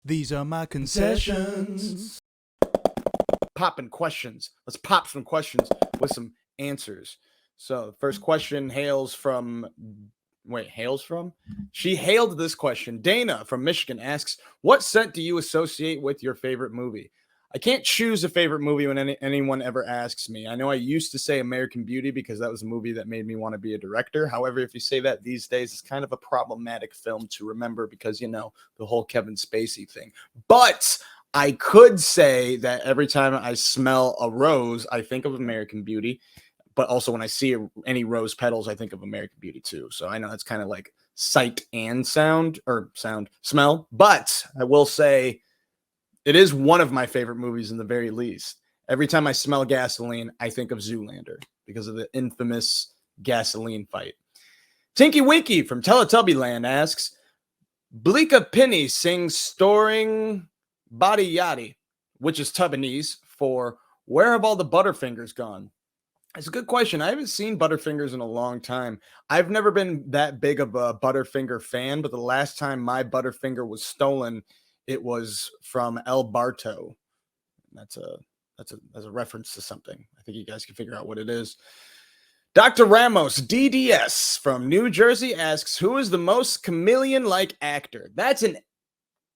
These are my concessions. Poppin' questions. Let's pop some questions with some answers. So the first question hails from She hailed this question. Dana from Michigan asks, what scent do you associate with your favorite movie? I can't choose a favorite movie when anyone ever asks me. I know I used to say American Beauty because that was a movie that made me want to be a director. However, if you say that these days, it's kind of a problematic film to remember because, you know, the whole Kevin Spacey thing. But I could say that every time I smell a rose, I think of American Beauty. But also when I see any rose petals, I think of American Beauty too. So I know that's kind of like sight and smell. But I will say it is one of my favorite movies in the very least. Every time I smell gasoline, I think of Zoolander because of the infamous gasoline fight. Tinky Winky from Teletubbyland asks, Bleeka Penny sings Storing Body Yachty, which is Tubbanese for Where Have All the Butterfingers Gone? It's a good question. I haven't seen Butterfingers in a long time. I've never been that big of a Butterfinger fan, but the last time my Butterfinger was stolen, it was from El Barto. That's a reference to something. I think you guys can figure out what it is. Dr. Ramos DDS from New Jersey asks, who is the most chameleon-like actor? That's an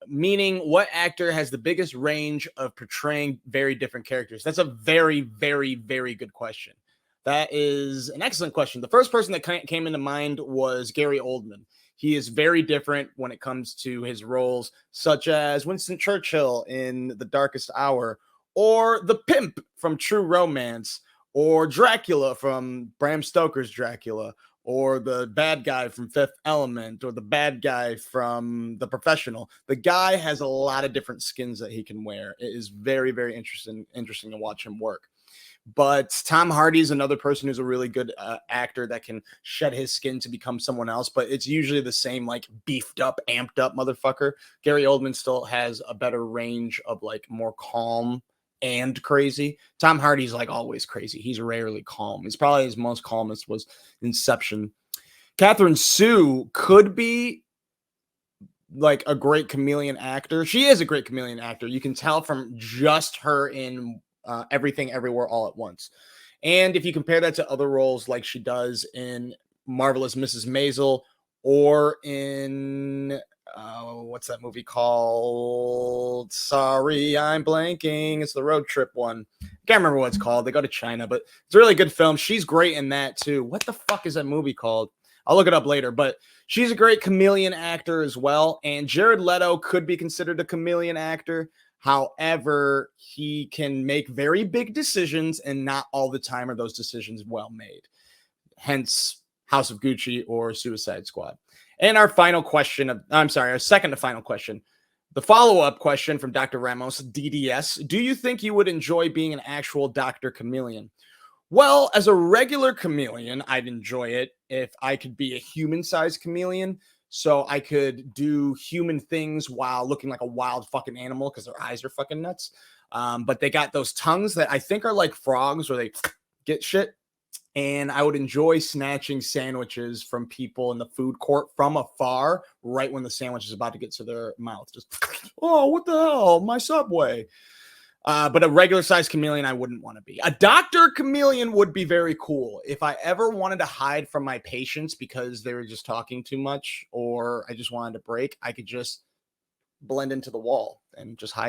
meaning what actor has the biggest range of portraying very different characters? That's a very, very, very good question. That is an excellent question. The first person that came into mind was Gary Oldman. He is very different when it comes to his roles, such as Winston Churchill in The Darkest Hour, or the pimp from True Romance, or Dracula from Bram Stoker's Dracula, or the bad guy from Fifth Element, or the bad guy from The Professional. The guy has a lot of different skins that he can wear. It is very, very interesting to watch him work. But Tom Hardy is another person who's a really good actor that can shed his skin to become someone else, but it's usually the same, like, beefed up, amped up motherfucker. Gary Oldman still has a better range of, like, more calm and crazy. Tom Hardy's like always crazy. He's rarely calm. He's probably his most calmest was Inception. Catherine Sue could be like a great chameleon actor. She is a great chameleon actor. You can tell from just her in Everything Everywhere All at Once. And if you compare that to other roles like she does in Marvelous Mrs. Maisel or in what's that movie called? Sorry, I'm blanking. It's the road trip one. I can't remember what it's called. They go to China, but it's a really good film. She's great in that too. What the fuck is that movie called? I'll look it up later, but she's a great chameleon actor as well. And Jared Leto could be considered a chameleon actor. However, he can make very big decisions, and not all the time are those decisions well made. Hence, House of Gucci or Suicide Squad. And our second to final question. The follow-up question from Dr. Ramos, DDS. Do you think you would enjoy being an actual Dr. Chameleon? Well, as a regular chameleon, I'd enjoy it if I could be a human-sized chameleon. So I could do human things while looking like a wild fucking animal because their eyes are fucking nuts. But they got those tongues that I think are like frogs where they get shit. And I would enjoy snatching sandwiches from people in the food court from afar, right when the sandwich is about to get to their mouth. Just, oh, what the hell? My Subway. But a regular sized chameleon, I wouldn't want to be. A Dr. Chameleon would be very cool. If I ever wanted to hide from my patients because they were just talking too much or I just wanted to break, I could just blend into the wall and just hide.